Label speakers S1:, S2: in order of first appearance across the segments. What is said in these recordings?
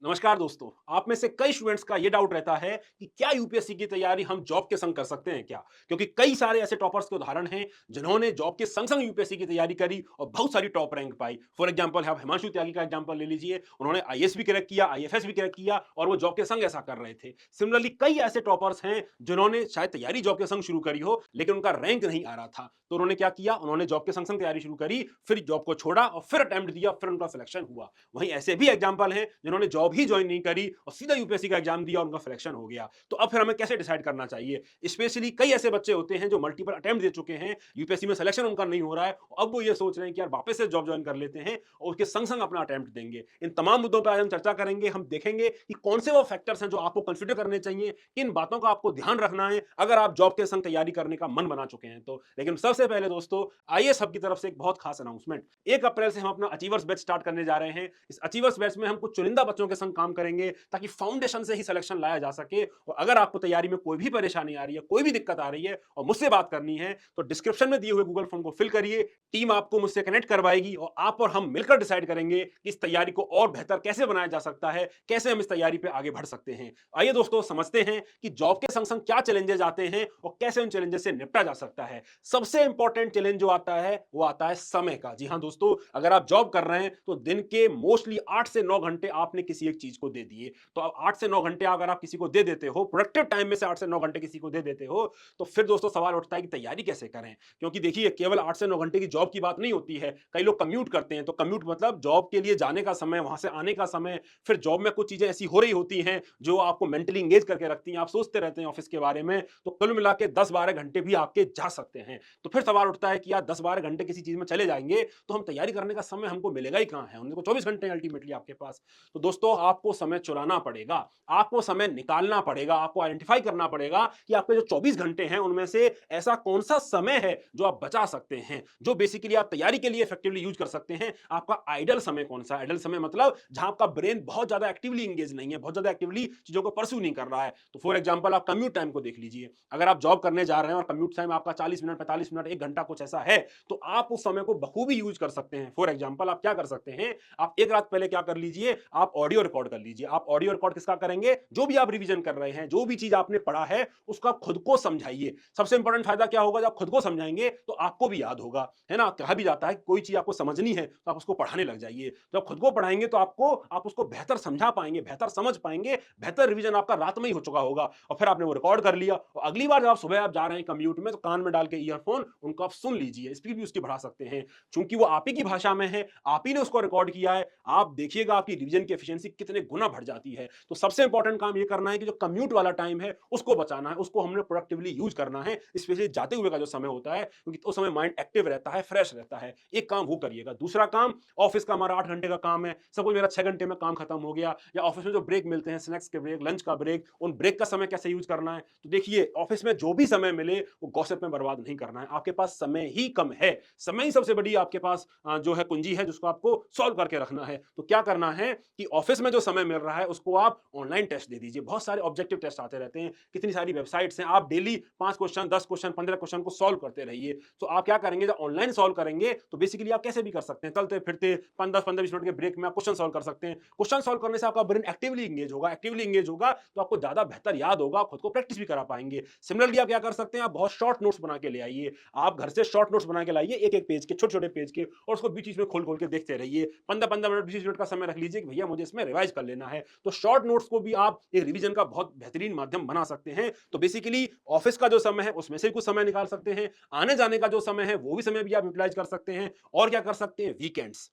S1: नमस्कार दोस्तों। आप में से कई स्टूडेंट्स का ये डाउट रहता है कि क्या यूपीएससी की तैयारी हम जॉब के संग कर सकते हैं क्या? क्योंकि कई सारे ऐसे टॉपर्स के उदाहरण हैं जिन्होंने जॉब के संग-संग यूपीएससी की तैयारी करी और बहुत सारी top rank pi. For example आप हिमांशु त्यागी का एग्जांपल ले लीजिए। उन्होंने आईएएस भी क्रैक किया, आईएफएस भी क्रैक किया और वो जॉब के संग ऐसा कर रहे थे। सिमिलरली कई ऐसे टॉपर्स हैं जिन्होंने शायद तैयारी जॉब के संग शुरू करी हो, लेकिन उनका रैंक नहीं आ रहा था। तो उन्होंने क्या किया? उन्होंने जॉब के संग-संग तैयारी शुरू करी, फिर जॉब को छोड़ा और फिर अटेम्प्ट दिया, फिर उनका सिलेक्शन हुआ। वहीं ऐसे भी एग्जांपल हैं जिन्होंने जॉब ही ज्वाइन नहीं करी और सीधा यूपीएससी का एग्जाम दिया और उनका सिलेक्शन हो गया। तो अब फिर हमें कैसे डिसाइड करना चाहिए? स्पेशली कई ऐसे बच्चे होते हैं जो मल्टीपल अटेम्प्ट दे चुके हैं, यूपीएससी में सिलेक्शन उनका नहीं हो रहा है, अब वो ये सोच रहे हैं कि यार वापस से जॉब ज्वाइन कर लेते हैं और उसके संग-संग अपना अटेम्प्ट देंगे। इन तमाम मुद्दों पे आज हम चर्चा करेंगे। हम देखेंगे कि कौन से वो फैक्टर्स हैं जो आपको कंसीडर करने चाहिए, किन बातों का आपको ध्यान रखना है अगर आप जॉब के संग तैयारी करने का मन बना चुके हैं तो। लेकिन सबसे पहले दोस्तों, आईएएस हब की तरफ से एक बहुत खास अनाउंसमेंट। 1 अप्रैल से हम अपना अचीवर्स बैच स्टार्ट करने जा रहे हैं। इस अचीवर्स बैच में हम कुछ चुनिंदा बच्चों के संग काम करेंगे ताकि फाउंडेशन से ही सिलेक्शन लाया जा सके। और अगर आपको तैयारी में कोई भी परेशानी आ रही है, कोई भी दिक्कत आ रही है और मुझसे बात करनी है, तो डिस्क्रिप्शन में दिए हुए गूगल फॉर्म को फिल करिए। टीम आपको मुझसे कनेक्ट करवाएगी और आप और हम मिलकर डिसाइड करेंगे कि इस तैयारी को और बेहतर कैसे बनाया जा सकता है, कैसे हम इस तैयारी पे आगे बढ़ सकते हैं। आइए दोस्तों, समझते हैं कि जॉब के संग-संग क्या चैलेंजेस आते हैं और कैसे उन चैलेंजेस से निपटा जा सकता है। सबसे इंपॉर्टेंट चैलेंज जो आता है, वो आता है समय का। जी हाँ दोस्तों, अगर आप जॉब कर रहे हैं तो दिन के मोस्टली 8 से 9 घंटे आपने किसी एक चीज को दे दिए। तो अब 8 से 9 घंटे अगर आप किसी को दे देते हो, प्रोडक्टिव टाइम में से 8 से 9 घंटे किसी को दे देते हो, तो फिर दोस्तों सवाल उठता है कि तैयारी कैसे करें? क्योंकि देखिए, केवल 8 से 9 घंटे की जॉब की बात नहीं होती है। कई लोग कम्यूट करते हैं, तो कम्यूट मतलब जॉब के लिए जाने का समय, वहां से आने का समय, फिर जॉब में कुछ चीजें ऐसी हो रही होती हैं जो आपको मेंटली एंगेज करके रखती हैं, आप सोचते रहते हैं ऑफिस के बारे में, तो कुल मिला के 10-12 घंटे भी आपके जा सकते हैं। तो फिर सवाल उठता है कि यार 10-12 घंटे किसी चीज में चले जाएंगे तो हम तैयारी करने का समय हमको मिलेगा ही कहाँ है? उनको 24 घंटे अल्टीमेटली आपके पास। तो दोस्तों, आपको समय चुराना पड़ेगा, आपको समय निकालना पड़ेगा, आपको आइडेंटिफाई करना पड़ेगा कि आपके जो 24 घंटे हैं उनमें से ऐसा कौन सा समय है जो आप बचा सकते हैं, जो बेसिकली आप तैयारी के लिए इफेक्टिवली यूज कर सकते हैं। आपका आइडल समय कौन सा है? आइडल समय मतलब जहां आपका ब्रेन बहुत ज्यादा एक्टिवली इंगेज नहीं है, बहुत ज्यादा एक्टिवली चीजों को परस्यू नहीं कर रहा है। तो फॉर एग्जाम्पल आप कम्यूट टाइम को देख लीजिए। अगर आप जॉब करने जा रहे हैं और कम्यूट टाइम आपका 40 मिनट, 45 मिनट, 1 घंटा कुछ ऐसा है, तो आप उस समय को बखूबी यूज कर सकते हैं। फॉर एग्जाम्पल आप क्या कर सकते हैं, आप एक रात पहले क्या कर लीजिए, आप ऑडियो रिकॉर्ड कर लीजिए। आप ऑडियो रिकॉर्ड किसका करेंगे? जो भी आप रिवीजन कर रहे हैं, जो भी चीज आपने पढ़ा है, उसका खुद को समझाइए। सबसे इंपॉर्टेंट फायदा क्या होगा? जब आप खुद को समझाएंगे तो आपको भी याद होगा, है ना? कहा भी जाता है कि कोई चीज आपको समझनी है तो आप उसको पढ़ाने लग जाइए। जब खुद को पढ़ाएंगे तो आप उसको बेहतर समझा पाएंगे, बेहतर समझ पाएंगे, बेहतर रिवीजन आपका रात में ही हो चुका होगा और फिर आपने वो रिकॉर्ड कर लिया और अगली बार जब आप सुबह आप जा रहे हैं कम्यूट में, तो कान में डाल के ईयरफोन उनको आप सुन लीजिए। स्पीड भी उसकी बढ़ा सकते हैं, चूंकि वो आप ही की भाषा में है, आप ही ने उसको रिकॉर्ड किया है। आप देखिएगा आपकी रिवीजन की एफिशिएंसी कितने गुना बढ़ जाती है। तो सबसे इंपॉर्टेंट काम ये करना है कि जो कम्यूट वाला टाइम है उसको बचाना है, उसको हमने प्रोडक्टिवली यूज करना है। स्पेशली जाते हुए का जो समय होता है, क्योंकि उस समय माइंड एक्टिव रहता है, फ्रेश रहता है। एक काम वो करिएगा। दूसरा काम, ऑफिस का हमारा 8 घंटे का काम है, सपोज मेरा 6 घंटे में काम खत्म हो गया, या ऑफिस में जो ब्रेक मिलते हैं, स्नैक्स के ब्रेक, लंच का ब्रेक, उन ब्रेक का समय कैसे यूज करना है? तो देखिए, ऑफिस में जो भी समय मिले वो गॉसिप में बर्बाद नहीं करना है। आपके पास समय ही कम है, समय ही सबसे बड़ी आपके पास जो है कुंजी है जिसको आपको सॉल्व करके रखना है। तो क्या करना है कि ऑफिस में जो समय मिल रहा है उसको आप ऑनलाइन टेस्ट दे दीजिए। बहुत सारे ऑब्जेक्टिव टेस्ट आते रहते हैं, कितनी सारी वेबसाइट्स हैं, आप डेली 5 क्वेश्चन, 10 क्वेश्चन, 15 क्वेश्चन को सॉल्व करते रहिए। तो आप क्या करेंगे, जब ऑनलाइन सॉल्व करेंगे तो बेसिकली आप कैसे भी कर सकते हैं, चलते फिरते 15-20 मिनट के ब्रेक में आप क्वेश्चन सॉल्व कर सकते हैं। क्वेश्चन सॉल्व करने से आपका ब्रेन एक्टिवली इंगेज होगा तो आपको ज्यादा बेहतर याद होगा, खुद को प्रैक्टिस भी करा पाएंगे। सिमिलरली आप क्या कर सकते हैं, आप बहुत शॉर्ट नोट्स बना के ले आइए। आप घर से शॉर्ट नोट्स बना के लाइए, एक एक पेज के, छोटे छोटे पेज के, और उसको बीच बीच में खोल खोल के देखते रहिए। 15-15 मिनट, 20 मिनट का समय रख लीजिए कि भैया मुझे इसमें रिवाइज कर लेना है। तो शॉर्ट नोट्स को भी आप एक रिवीजन का बहुत बेहतरीन माध्यम बना सकते हैं। तो बेसिकली ऑफिस का जो समय है उसमें से कुछ समय निकाल सकते हैं, आने जाने का जो समय है वो भी समय भी आप यूटिलाइज कर सकते हैं। और क्या कर सकते हैं, वीकेंड्स।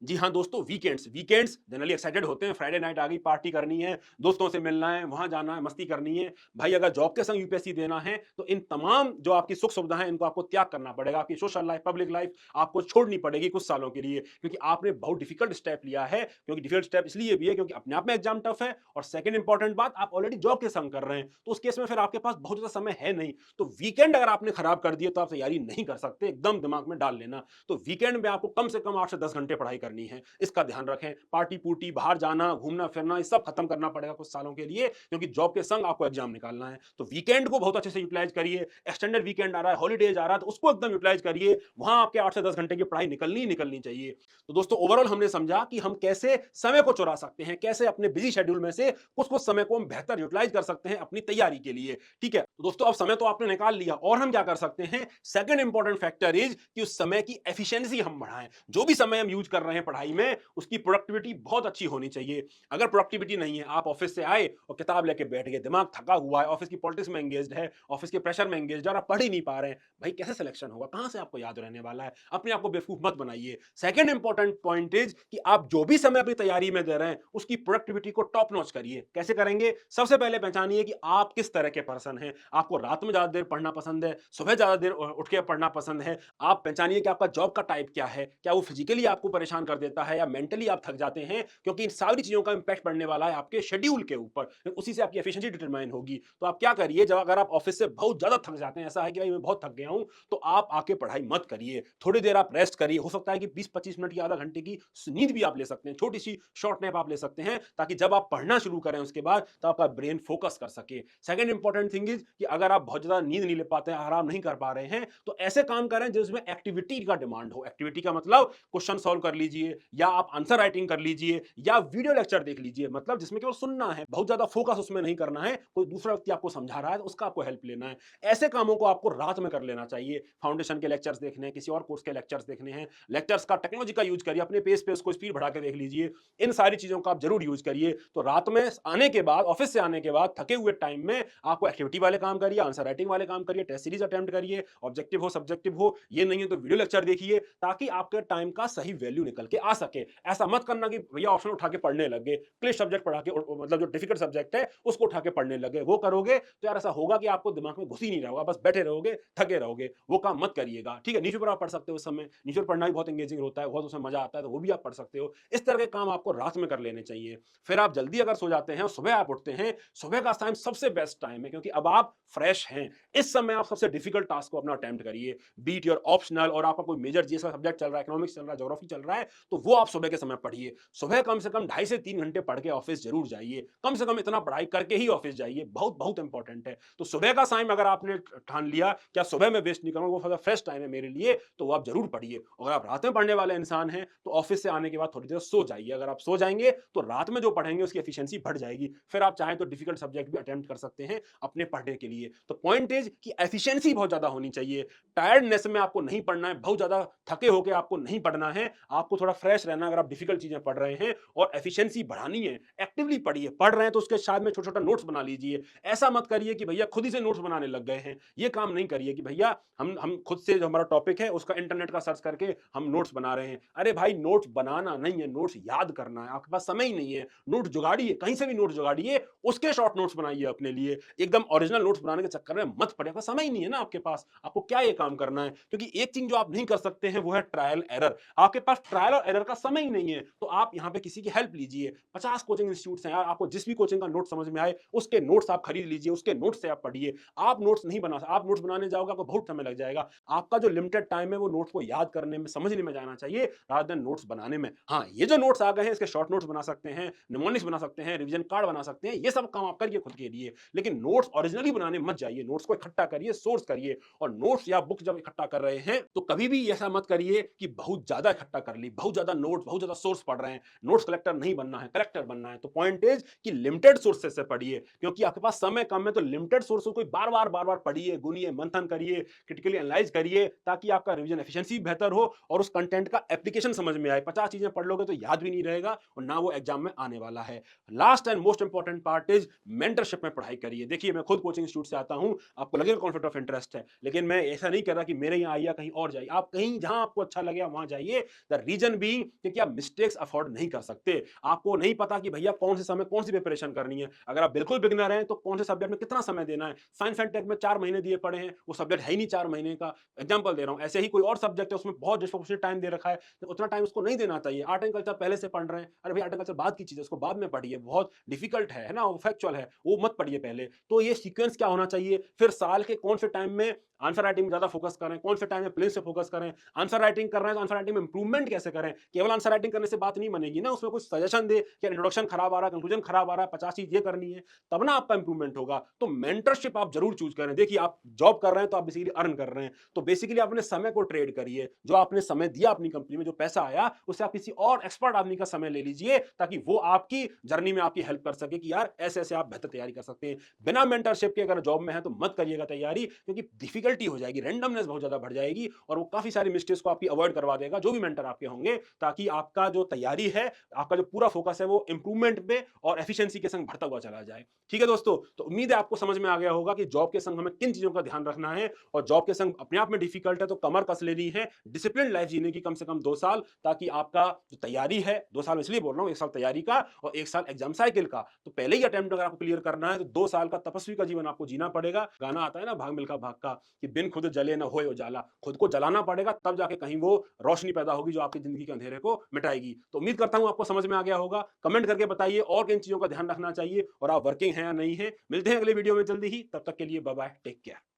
S1: जी हाँ दोस्तों, वीकेंड्स वीकेंड्स जनरली एक्साइटेड होते हैं, फ्राइडे नाइट आ गई, पार्टी करनी है, दोस्तों से मिलना है, वहां जाना है, मस्ती करनी है। भाई अगर जॉब के संग यूपीएससी देना है तो इन तमाम जो आपकी सुख सुविधा है इनको आपको त्याग करना पड़ेगा। आपकी सोशल लाइफ, पब्लिक लाइफ आपको छोड़नी पड़ेगी कुछ सालों के लिए, क्योंकि आपने बहुत डिफिकल्ट स्टेप लिया है। क्योंकि डिफिकल्ट स्टेप इसलिए भी है क्योंकि अपने आप में एग्जाम टफ है, और सेकंड इंपॉर्टेंट बात, आप ऑलरेडी जॉब के संग कर रहे हैं, तो उस केस में फिर आपके पास बहुत ज्यादा समय है नहीं। तो वीकेंड अगर आपने खराब कर दिया तो आप तैयारी नहीं कर सकते, एकदम दिमाग में डाल लेना। तो वीकेंड में आपको कम से कम 8 से 10 घंटे पढ़ाई करनी है, इसका ध्यान रखें। पार्टी पुर्टी, बाहर जाना, घूमना फिरना, ये सब खत्म करना पड़ेगा कुछ सालों के लिए, क्योंकि जॉब के संग आपको एग्जाम निकालना है। तो वीकेंड को बहुत अच्छे से यूटिलाइज करिए। एक्सटेंडेड वीकेंड आ रहा है, हॉलीडेज आ रहा है, तो उसको एकदम यूटिलाइज करिए। वहां आपके 8 से 10 घंटे की पढ़ाई निकलनी ही निकलनी चाहिए। तो दोस्तों, ओवरऑल हमने समझा कि हम कैसे समय को चुरा सकते हैं, कैसे अपने बिजी शेड्यूल में से कुछ कुछ समय को हम बेहतर यूटिलाइज कर सकते हैं अपनी तैयारी के लिए। ठीक है, तो दोस्तों अब समय तो आपने निकाल लिया, और हम क्या कर सकते हैं? सेकंड इंपॉर्टेंट फैक्टर इज कि उस समय की एफिशिएंसी हम बढ़ाएं। जो भी समय हम यूज कर रहे हैं पढ़ाई में, उसकी प्रोडक्टिविटी बहुत अच्छी होनी चाहिए। अगर प्रोडक्टिविटी नहीं है, आप ऑफिस से आए और किताब लेके बैठ गए, दिमाग थका हुआ है, ऑफिस की पॉलिटिक्स में एंगेज्ड है, ऑफिस के प्रेशर में एंगेज्ड है, और आप पढ़ ही नहीं पा रहे हैं, भाई कैसे सिलेक्शन होगा? कहां से आपको याद रहने वाला है? अपने आप को बेवकूफ मत बनाइए। सेकंड इंपॉर्टेंट पॉइंट इज कि आप जो भी समय अपनी तैयारी में दे रहे हैं, उसकी प्रोडक्टिविटी को टॉप नॉच करिए। कैसे करेंगे? सबसे पहले पहचानिए कि आप किस तरह के पर्सन हैं। आपको रात में ज्यादा देर पढ़ना पसंद है, सुबह ज्यादा देर उठ के पढ़ना पसंद है? आप पहचानिए कि आपका जॉब का टाइप क्या है। क्या वो फिजिकली आपको परेशान कर देता है, या मेंटली आप थक जाते हैं? क्योंकि इन सारी चीजों का इंपैक्ट पड़ने वाला है आपके शेड्यूल के ऊपर, उसी से आपकी एफिशिएंसी डिटरमाइन होगी। तो आप क्या करिए, जब अगर आप ऑफिस से बहुत ज्यादा थक जाते हैं, ऐसा है कि भाई मैं बहुत थक गया हूं, तो आप आके पढ़ाई मत करिए। थोड़ी देर आप रेस्ट करिए। हो सकता है कि 20-25 मिनट या आधा घंटे की नींद भी आप ले सकते हैं, छोटी सी शॉर्ट नैप आप ले सकते हैं, ताकि जब आप पढ़ना शुरू करें उसके बाद, तो आपका ब्रेन फोकस कर सके। सेकंड इंपॉर्टेंट थिंग इज कि अगर आप बहुत ज्यादा नींद नहीं ले पाते हैं, आराम नहीं कर पा रहे हैं, तो ऐसे काम करें जिसमें एक्टिविटी का डिमांड हो। एक्टिविटी का मतलब क्वेश्चन सॉल्व कर लीजिए, या आप आंसर राइटिंग कर लीजिए, या वीडियो लेक्चर देख लीजिए। मतलब जिसमें केवल सुनना है, बहुत ज्यादा फोकस उसमें नहीं करना है, कोई दूसरा व्यक्ति आपको समझा रहा है तो उसका आपको हेल्प लेना है। ऐसे कामों को आपको रात में कर लेना चाहिए। फाउंडेशन के लेक्चर्स देखने हैं, किसी और कोर्स के लेक्चर्स देखने हैं, लेक्चर्स का टेक्नोलॉजी का यूज करिए, अपने पेस पे उसको स्पीड बढ़ा के देख लीजिए। इन सारी चीजों का आप जरूर यूज करिए। तो रात में आने के बाद, ऑफिस से आने के बाद थके हुए टाइम में आपको एक्टिविटी वाले काम करिए, आंसर राइटिंग वाले काम करिए, टेस्ट सीरीज अटेम्प्ट करिए, ऑब्जेक्टिव हो सब्जेक्टिव हो, ये नहीं है तो वीडियो लेक्चर देखिए, ताकि आपके टाइम का सही वैल्यू निकल के आ सके। ऐसा मत करना कि भैया ऑप्शन उठा के पढ़ने लगे, क्लिष्ट सब्जेक्ट पढ़ा के, मतलब जो डिफिकल्ट सब्जेक्ट है उसको उठा के पढ़ने लगे। वो करोगे तो यार ऐसा होगा कि आपको दिमाग में घुस ही नहीं रहा होगा, बस बैठे रहोगे, थके रहोगे। वो काम मत करिएगा। ठीक है, न्यूज़पेपर आप पढ़ सकते हो उस समय, न्यूज़पेपर पढ़ना भी बहुत एंगेजिंग होता है, बहुत उसमें मजा आता है, तो वो भी आप पढ़ सकते हो। इस तरह के काम आपको रात में कर लेने चाहिए। फिर आप जल्दी अगर सो जाते हैं और सुबह आप उठते हैं, सुबह का टाइम सबसे बेस्ट टाइम है, क्योंकि अब आप फ्रेश हैं। इस समय आप सबसे डिफिकल्ट टास्क को अपना अटेम्प्ट करिए, बीट योर ऑप्शनल, और आपका कोई मेजर जीएस का सब्जेक्ट चल रहा है, इकोनॉमिक्स चल रहा है, ज्योग्राफी चल रहा है, तो वो आप सुबह के समय पढ़िए। सुबह कम से कम 2.5 से 3 घंटे पढ़ के ऑफिस जरूर जाइए। कम से कम इतना पढ़ाई करके ही ऑफिस जाइए, बहुत बहुत इंपॉर्टेंट है। तो सुबह का टाइम अगर आपने ठान लिया क्या सुबह में वेस्ट नहीं करूंगा, वो फ्रेश टाइम है मेरे लिए, तो वो आप जरूर पढ़िए। अगर आप रात में पढ़ने वाले इंसान हैं, तो ऑफिस से आने के बाद थोड़ी देर सो जाइए। अगर आप सो जाएंगे तो रात में जो पढ़ेंगे उसकी एफिशिएंसी बढ़ जाएगी। फिर आप चाहें तो डिफिकल्ट सब्जेक्ट भी अटेम्प्ट कर सकते हैं अपने पढ़ने के लिए। तो पॉइंट इज कि एफिशिएंसी बहुत ज्यादा होनी चाहिए। टायर्डनेस में आपको नहीं पढ़ना है, बहुत ज्यादा थके होकर आपको नहीं पढ़ना है, आपको थोड़ा फ्रेश रहना है। अगर आप डिफिकल्ट चीजें पढ़ रहे हैं और एफिशिएंसी बढ़ानी है, एक्टिवली पढ़िए। पढ़ रहे हैं तो उसके साथ में छोटा छोटा नोट्स बना लीजिए। ऐसा मत करिए कि भैया खुद ही से नोट्स बनाने लग गए हैं। ये काम नहीं करिए कि भैया हम खुद से जो हमारा टॉपिक है उसका इंटरनेट का सर्च करके हम नोट्स बना रहे हैं। अरे भाई, नोट्स बनाना नहीं है, नोट्स याद करना है। आपके पास समय ही नहीं है, नोट जुगाड़िए, कहीं से भी नोट्स जुगाड़िए, उसके शॉर्ट नोट्स बनाइए अपने लिए। एकदम ओरिजिनल नोट्स बनाने के चक्कर में मत पड़े, आपका समय ही नहीं है ना आपके पास, आपको क्या ये काम करना है? क्योंकि एक चीज जो आप नहीं कर सकते हैं वो है ट्रायल एरर। आपके पास ट्रायल और एरर का समय ही नहीं है, तो आप यहाँ पे किसी की हेल्प लीजिए। 50 कोचिंग इंस्टीट्यूट हैं यार, आपको जिस भी कोचिंग का नोट समझ में आए उसके नोट्स आप खरीद लीजिए, उसके नोट्स से आप पढ़िए। आप नोट्स नहीं बना, आप नोट्स बनाने जाओगे आपको बहुत समय लग जाएगा। आपका जो लिमिटेड टाइम है वो नोट्स को याद करने में, समझने में जाना चाहिए, रादर देन नोट्स बनाने में। हाँ, ये जो नोट्स आ गए हैं इसके शॉर्ट नोट्स बना सकते हैं, निमोनिक्स बना सकते हैं, रिवीजन कार्ड बना सकते हैं, ये सब काम आप करिए खुद के लिए। लेकिन नोट्स ओरिजिनली बनाने मत जाइए, नोट्स को इकट्ठा करिए, सोर्स करिए। और नोट्स या बुक जब इकट्ठा कर रहे हैं तो कभी भी ऐसा मत करिए कि बहुत ज्यादा इकट्ठा कर ली, बहुत ज्यादा नोट्स, बहुत ज्यादा सोर्स पढ़ रहे हैं। नोट्स कलेक्टर नहीं बनना है, कलेक्टर बनना है। तो पॉइंट इज कि लिमिटेड सोर्सेस से पढ़िए, क्योंकि आपके पास समय कम है। तो लिमिटेड सोर्सेस को बार बार पढ़िए, गुनिए, मंथन करिए, क्रिटिकली एनालाइज करिए, ताकि आपका रिवीजन एफिशिएंसी बेहतर हो और उस कंटेंट का एप्लीकेशन समझ में आए। 50 चीजें पढ़ लोगे तो याद भी नहीं रहेगा और ना वो एग्जाम में आने वाला है। Last and most important part is mentorship में पढ़ाई करिए। देखिए, मैं खुद कोचिंग इंस्टीट्यूट से आता हूं, आपको लगेगा कॉन्फ्लिक्ट ऑफ इंटरेस्ट है, लेकिन मैं ऐसा नहीं कर रहा कि मेरे यहाँ आइए कहीं और जाइए। आप कहीं जहां आपको अच्छा लगे वहां जाइए। द रीजन बी कि आप मिस्टेक्स अफोर्ड नहीं कर सकते। आपको नहीं पता कि भैया कौन से समय कौन सी प्रिपरेशन करनी है। अगर आप बिल्कुल बिगनर हैं तो कौन से सब्जेक्ट में कितना समय देना है। साइंस एंड टेक में 4 महीने दिए पड़े हैं, वो सब्जेक्ट है ही नहीं 4 महीने का, एग्जांपल दे रहा हूं। ऐसे ही कोई और सब्जेक्ट है उसमें बहुत डिस्प्रोपोर्शनेट टाइम दे रखा है, तो उतना टाइम उसको नहीं देना चाहिए। आर्ट एंड कल्चर पहले से पढ़ रहे हैं, अरे भाई आर्ट एंड कल्चर बाद की चीज है, उसको बाद में पढ़िए, बहुत डिफिकल्ट है ना, वो फैक्चुअल है, वो मत पढ़िए पहले। तो ये सीक्वेंस क्या होना चाहिए? फिर साल के कौन से टाइम में आंसर राइटिंग में ज्यादा फोकस करें, कौन से टाइम में प्लेन से फोकस करें। आंसर राइटिंग कर रहे हैं तो आंसर राइटिंग में इंप्रूवमेंट कैसे करें। केवल आंसर राइटिंग करने से बात नहीं बनेगी ना, उसमें कुछ सजेशन दे कि इंट्रोडक्शन खराब आ रहा है, कंक्लूजन खराब आ रहा है, 50 चीज ये करनी है, तब ना आपका इंप्रूवमेंट होगा। तो मेंटरशिप आप जरूर चूज करें। देखिए, आप जॉब कर रहे हैं तो आप बेसिकली अर्न कर रहे हैं, तो बेसिकली अपने समय को ट्रेड करिए। जो आपने समय दिया अपनी कंपनी में, जो पैसा आया, उससे आप किसी और एक्सपर्ट आदमी का समय ले लीजिए, ताकि वो आपकी जर्नी में आपकी हेल्प कर सके कि यार ऐसे ऐसे आप बेहतर तैयारी कर सकते हैं। बिना मेंटरशिप के अगर जॉब में है तो मत करिएगा तैयारी, क्योंकि डिफिकल्टी हो जाएगी, रैंडमनेस बहुत ज्यादा बढ़ जाएगी और वो काफी सारी मिस्टेक्स को आपकी अवॉइड करवा देगा, जो भी मेंटर आपके होंगे, ताकि आपका जो तैयारी है, आपका जो पूरा फोकस है, वो इंप्रूवमेंट पे और एफिशिएंसी के संग बढ़ता हुआ चला जाए। ठीक है दोस्तों, तो उम्मीद है आपको समझ में आ गया होगा कि जॉब के संग हमें किन चीजों का ध्यान रखना है, और जॉब के संग अपने आप में डिफिकल्ट है तो कमर कस लेनी है, डिसिप्लिन लाइफ जीने की कम से कम 2 साल, ताकि आपका जो तैयारी है, 2 साल इसलिए बोल रहा हूँ, 1 साल तैयारी का और 1 साल एग्जाम साइकिल का, तो पहले ही अटेम्प्ट अगर आपको क्लियर करना है तो 2 साल का तपस्वी का जीवन आपको जीना पड़ेगा। गाना आता है ना भाग मिल्खा भाग का, कि बिन खुद जले न होए उजाला, खुद को जलाना पड़ेगा, तब जाके कहीं वो रोशनी पैदा होगी जो आपकी जिंदगी के अंधेरे को मिटाएगी। तो उम्मीद करता हूं आपको समझ में आ गया होगा। कमेंट करके बताइए और किन चीजों का ध्यान रखना चाहिए, और आप वर्किंग हैं या नहीं है। मिलते हैं अगले वीडियो में जल्दी ही, तब तक के लिए बाय बाय, टेक केयर।